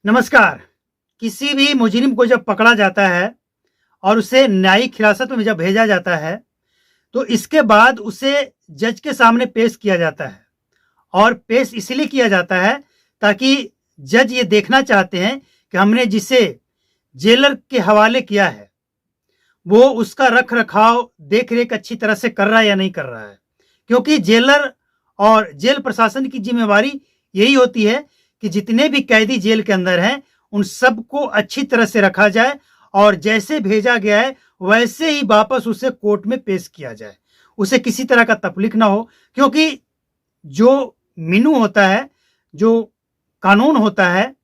नमस्कार। किसी भी मुजरिम को जब पकड़ा जाता है और उसे न्यायिक हिरासत में जब भेजा जाता है, तो इसके बाद उसे जज के सामने पेश किया जाता है। और पेश इसलिए किया जाता है ताकि जज ये देखना चाहते हैं कि हमने जिसे जेलर के हवाले किया है, वो उसका रख रखाव देख रेख अच्छी तरह से कर रहा है या नहीं कर रहा है। क्योंकि जेलर और जेल प्रशासन की जिम्मेवारी यही होती है कि जितने भी कैदी जेल के अंदर हैं, उन सबको अच्छी तरह से रखा जाए और जैसे भेजा गया है वैसे ही वापस उसे कोर्ट में पेश किया जाए। उसे किसी तरह का तकलीफ ना हो, क्योंकि जो मीनू होता है, जो कानून होता है,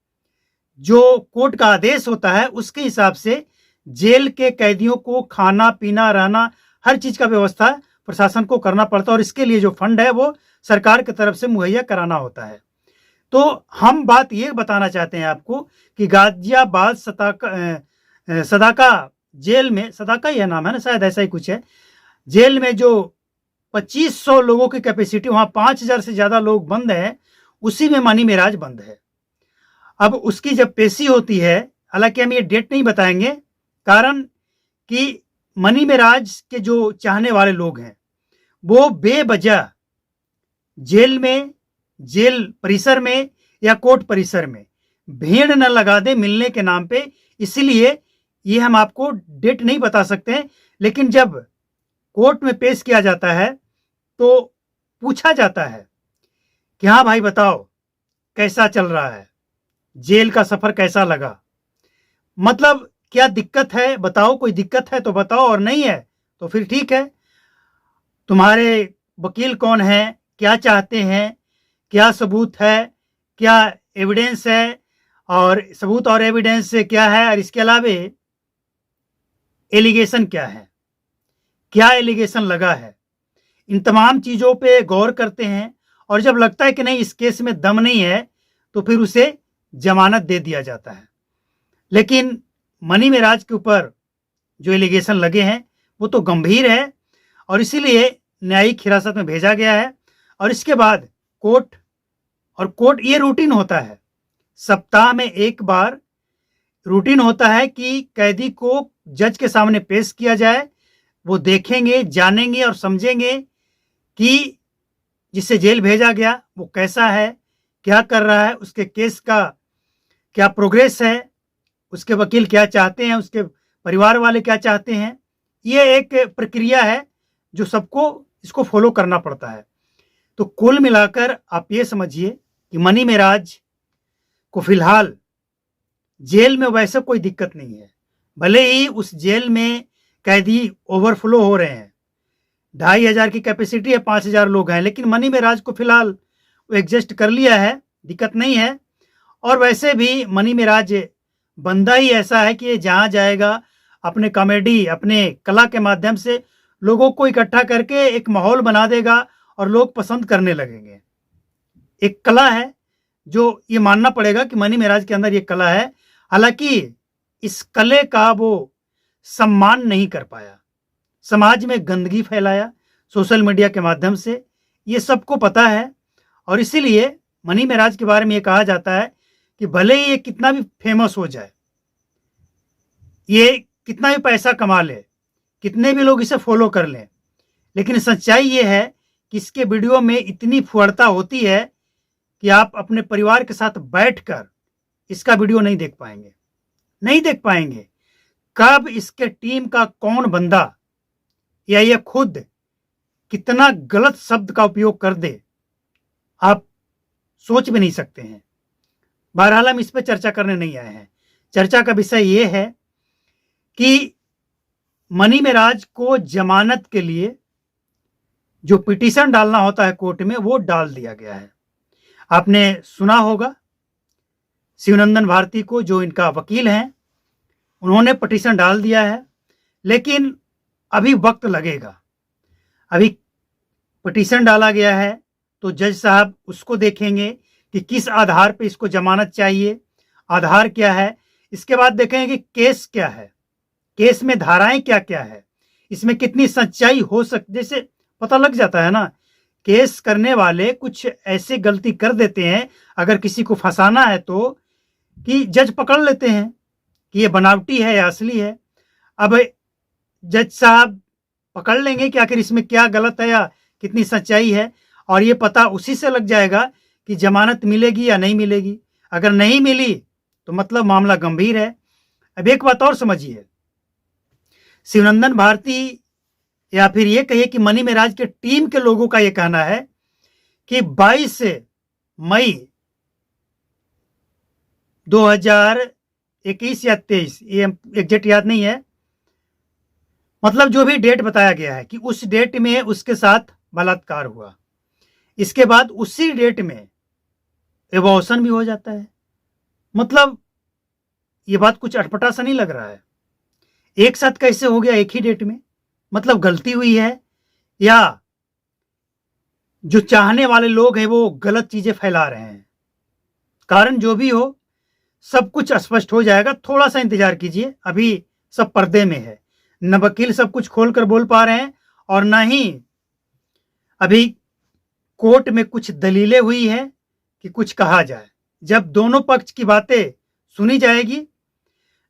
जो कोर्ट का आदेश होता है, उसके हिसाब से जेल के कैदियों को खाना पीना रहना हर चीज का व्यवस्था प्रशासन को करना पड़ता है और इसके लिए जो फंड है वो सरकार की तरफ से मुहैया कराना होता है। तो हम बात ये बताना चाहते हैं आपको कि गाजियाबाद सदाका जेल में, सदाका यह नाम है ना, शायद ऐसा ही कुछ है, जेल में जो 2500 लोगों की कैपेसिटी, वहां 5000 से ज्यादा लोग बंद हैं, उसी में मनी मेराज बंद है। अब उसकी जब पेशी होती है, हालांकि हम ये डेट नहीं बताएंगे, कारण कि मनी मेराज के जो चाहने वाले लोग हैं वो बेवजह जेल में, जेल परिसर में या कोर्ट परिसर में भीड़ न लगा दे मिलने के नाम पे, इसलिए ये हम आपको डेट नहीं बता सकते। लेकिन जब कोर्ट में पेश किया जाता है तो पूछा जाता है कि हाँ भाई बताओ कैसा चल रहा है, जेल का सफर कैसा लगा, मतलब क्या दिक्कत है बताओ, कोई दिक्कत है तो बताओ और नहीं है तो फिर ठीक है। तुम्हारे वकील कौन है, क्या चाहते हैं, क्या सबूत है, क्या एविडेंस है, और सबूत और एविडेंस से क्या है, और इसके अलावे एलिगेशन क्या है, क्या एलिगेशन लगा है, इन तमाम चीजों पे गौर करते हैं। और जब लगता है कि नहीं इस केस में दम नहीं है तो फिर उसे जमानत दे दिया जाता है। लेकिन मनी मेराज के ऊपर जो एलिगेशन लगे हैं वो तो गंभीर है और इसीलिए न्यायिक हिरासत में भेजा गया है। और इसके बाद कोर्ट ये रूटीन होता है, सप्ताह में एक बार रूटीन होता है कि कैदी को जज के सामने पेश किया जाए। वो देखेंगे, जानेंगे और समझेंगे कि जिससे जेल भेजा गया वो कैसा है, क्या कर रहा है, उसके केस का क्या प्रोग्रेस है, उसके वकील क्या चाहते हैं, उसके परिवार वाले क्या चाहते हैं। ये एक प्रक्रिया है जो सबको इसको फॉलो करना पड़ता है। तो कुल मिलाकर आप ये समझिए कि मनी मेराज को फिलहाल जेल में वैसे कोई दिक्कत नहीं है। भले ही उस जेल में कैदी ओवरफ्लो हो रहे हैं, 2500 की कैपेसिटी है, 5000 लोग हैं, लेकिन मनी मेराज को फिलहाल वो एडजस्ट कर लिया है, दिक्कत नहीं है। और वैसे भी मनी मेराज बंदा ही ऐसा है कि ये जहाँ जाएगा अपने कॉमेडी, अपने कला के माध्यम से लोगों को इकट्ठा करके एक माहौल बना देगा और लोग पसंद करने लगेंगे। एक कला है जो ये मानना पड़ेगा कि मनी मेराज के अंदर ये कला है। हालांकि इस कले का वो सम्मान नहीं कर पाया, समाज में गंदगी फैलाया सोशल मीडिया के माध्यम से, ये सबको पता है। और इसीलिए मनी मेराज के बारे में ये कहा जाता है कि भले ही ये कितना भी फेमस हो जाए, ये कितना भी पैसा कमा ले, कितने भी लोग इसे फॉलो कर लें, लेकिन सच्चाई ये है कि इसके वीडियो में इतनी फुहड़ता होती है कि आप अपने परिवार के साथ बैठकर इसका वीडियो नहीं देख पाएंगे, नहीं देख पाएंगे। कब इसके टीम का कौन बंदा या ये खुद कितना गलत शब्द का उपयोग कर दे, आप सोच भी नहीं सकते हैं। बहरहाल हम इस पर चर्चा करने नहीं आए हैं। चर्चा का विषय ये है कि मनी मेराज को जमानत के लिए जो पिटीशन डालना होता है कोर्ट में, वो डाल दिया गया है। आपने सुना होगा शिवनंदन भारती को, जो इनका वकील हैं, उन्होंने पिटीशन डाल दिया है, लेकिन अभी वक्त लगेगा। अभी पिटीशन डाला गया है तो जज साहब उसको देखेंगे कि किस आधार पे इसको जमानत चाहिए, आधार क्या है। इसके बाद देखेंगे कि केस क्या है, केस में धाराएं क्या क्या है, इसमें कितनी सच्चाई हो सकती। जैसे पता लग जाता है ना, केस करने वाले कुछ ऐसे गलती कर देते हैं, अगर किसी को फंसाना है तो कि जज पकड़ लेते हैं कि ये बनावटी है या असली है। अब जज साहब पकड़ लेंगे कि आखिर इसमें क्या गलत है या कितनी सच्चाई है, और ये पता उसी से लग जाएगा कि जमानत मिलेगी या नहीं मिलेगी। अगर नहीं मिली तो मतलब मामला गंभीर है। अब एक बात और समझिए, शिवनंदन भारती या फिर ये कहिए कि मनी मेराज के टीम के लोगों का ये कहना है कि 22 मई 2021 या 23, ये एग्जैक्ट याद नहीं है, मतलब जो भी डेट बताया गया है कि उस डेट में उसके साथ बलात्कार हुआ। इसके बाद उसी डेट में एबॉर्शन भी हो जाता है। मतलब ये बात कुछ अटपटा सा नहीं लग रहा है? एक साथ कैसे हो गया एक ही डेट में? मतलब गलती हुई है या जो चाहने वाले लोग हैं वो गलत चीजें फैला रहे हैं? कारण जो भी हो, सब कुछ स्पष्ट हो जाएगा। थोड़ा सा इंतजार कीजिए, अभी सब पर्दे में है। न वकील सब कुछ खोलकर बोल पा रहे हैं और न ही अभी कोर्ट में कुछ दलीलें हुई हैं कि कुछ कहा जाए। जब दोनों पक्ष की बातें सुनी जाएगी,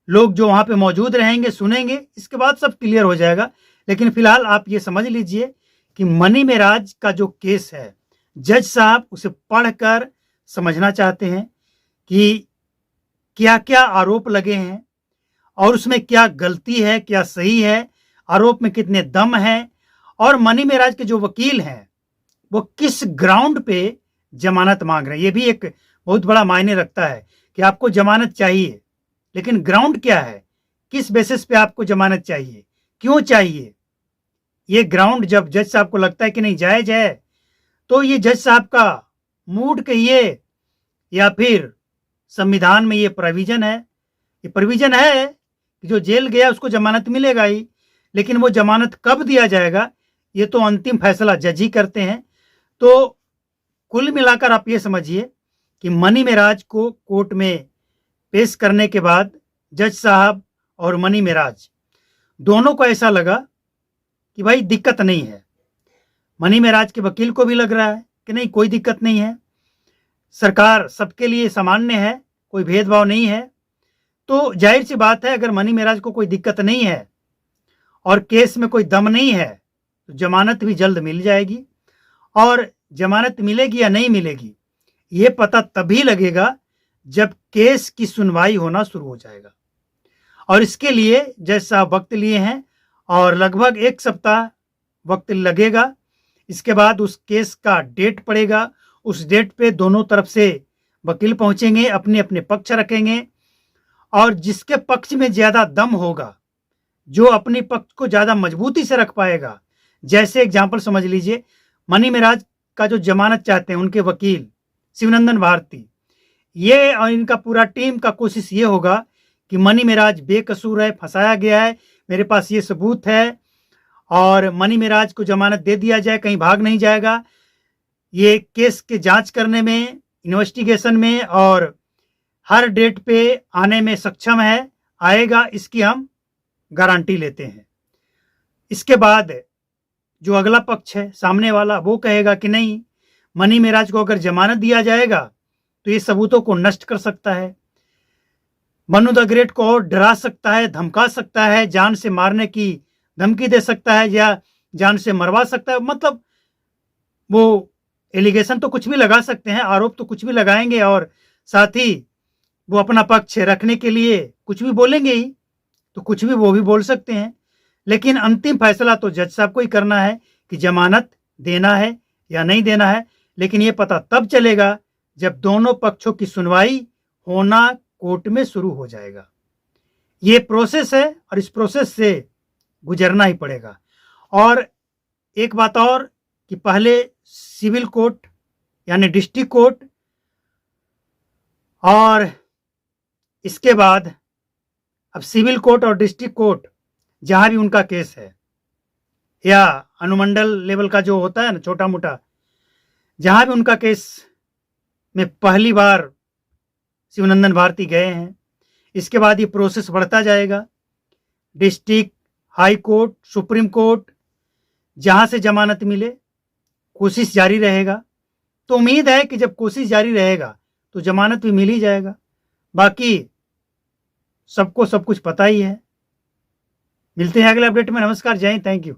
लोग जो वहां पे मौजूद रहेंगे सुनेंगे, इसके बाद सब क्लियर हो जाएगा। लेकिन फिलहाल आप ये समझ लीजिए कि मनी मेराज का जो केस है, जज साहब उसे पढ़कर समझना चाहते हैं कि क्या क्या आरोप लगे हैं और उसमें क्या गलती है, क्या सही है, आरोप में कितने दम है, और मनी मेराज के जो वकील हैं वो किस ग्राउंड पे जमानत मांग रहे हैं। ये भी एक बहुत बड़ा मायने रखता है कि आपको जमानत चाहिए, लेकिन ग्राउंड क्या है, किस बेसिस पे आपको जमानत चाहिए, क्यों चाहिए। ये ग्राउंड जब जज साहब को लगता है कि नहीं जायज है, तो ये जज साहब का मूड कहिए या फिर संविधान में ये प्रोविजन है, ये प्रोविजन है कि जो जेल गया उसको जमानत मिलेगा ही, लेकिन वो जमानत कब दिया जाएगा ये तो अंतिम फैसला जज ही करते हैं। तो कुल मिलाकर आप ये समझिए कि मनी मेराज को कोर्ट में पेश करने के बाद जज साहब और मनी मेराज दोनों को ऐसा लगा कि भाई दिक्कत नहीं है। मनी मेराज के वकील को भी लग रहा है कि नहीं कोई दिक्कत नहीं है, सरकार सबके लिए सामान्य है, कोई भेदभाव नहीं है। तो जाहिर सी बात है, अगर मनी मेराज को कोई दिक्कत नहीं है और केस में कोई दम नहीं है तो जमानत भी जल्द मिल जाएगी। और जमानत मिलेगी या नहीं मिलेगी ये पता तभी लगेगा जब केस की सुनवाई होना शुरू हो जाएगा। और इसके लिए जज साहब वक्त लिए हैं और लगभग 1 सप्ताह वक्त लगेगा। इसके बाद उस केस का डेट पड़ेगा, उस डेट पे दोनों तरफ से वकील पहुंचेंगे, अपने अपने पक्ष रखेंगे, और जिसके पक्ष में ज्यादा दम होगा, जो अपने पक्ष को ज्यादा मजबूती से रख पाएगा, जैसे एग्जाम्पल समझ लीजिए मनी मेराज का जो जमानत चाहते हैं उनके वकील शिवनंदन भारती, ये और इनका पूरा टीम का कोशिश ये होगा कि मनी मेराज बेकसूर है, फंसाया गया है, मेरे पास ये सबूत है, और मनी मेराज को जमानत दे दिया जाए, कहीं भाग नहीं जाएगा। ये केस के जांच करने में, इन्वेस्टिगेशन में और हर डेट पे आने में सक्षम है, आएगा, इसकी हम गारंटी लेते हैं। इसके बाद जो अगला पक्ष है सामने वाला, वो कहेगा कि नहीं, मनी मेराज को अगर जमानत दिया जाएगा तो ये सबूतों को नष्ट कर सकता है, मनु द ग्रेट को और डरा सकता है, धमका सकता है, जान से मारने की धमकी दे सकता है या जान से मरवा सकता है। मतलब वो एलिगेशन तो कुछ भी लगा सकते हैं, आरोप तो कुछ भी लगाएंगे, और साथ ही वो अपना पक्ष रखने के लिए कुछ भी बोलेंगे ही, तो कुछ भी वो भी बोल सकते हैं। लेकिन अंतिम फैसला तो जज साहब को ही करना है कि जमानत देना है या नहीं देना है। लेकिन ये पता तब चलेगा जब दोनों पक्षों की सुनवाई होना कोर्ट में शुरू हो जाएगा। ये प्रोसेस है और इस प्रोसेस से गुजरना ही पड़ेगा। और एक बात और कि पहले सिविल कोर्ट यानी डिस्ट्रिक्ट कोर्ट, और इसके बाद अब सिविल कोर्ट और डिस्ट्रिक्ट कोर्ट जहां भी उनका केस है, या अनुमंडल लेवल का जो होता है ना छोटा मोटा, जहां भी उनका केस में पहली बार शिवनंदन भारती गए हैं, इसके बाद ये प्रोसेस बढ़ता जाएगा। District, high court, supreme court, जहां से जमानत मिले कोशिश जारी रहेगा। तो उम्मीद है कि जब कोशिश जारी रहेगा तो जमानत भी मिल ही जाएगा। बाकी सबको सब कुछ पता ही है। मिलते हैं अगले अपडेट में। नमस्कार, जय हिंद, थैंक यू।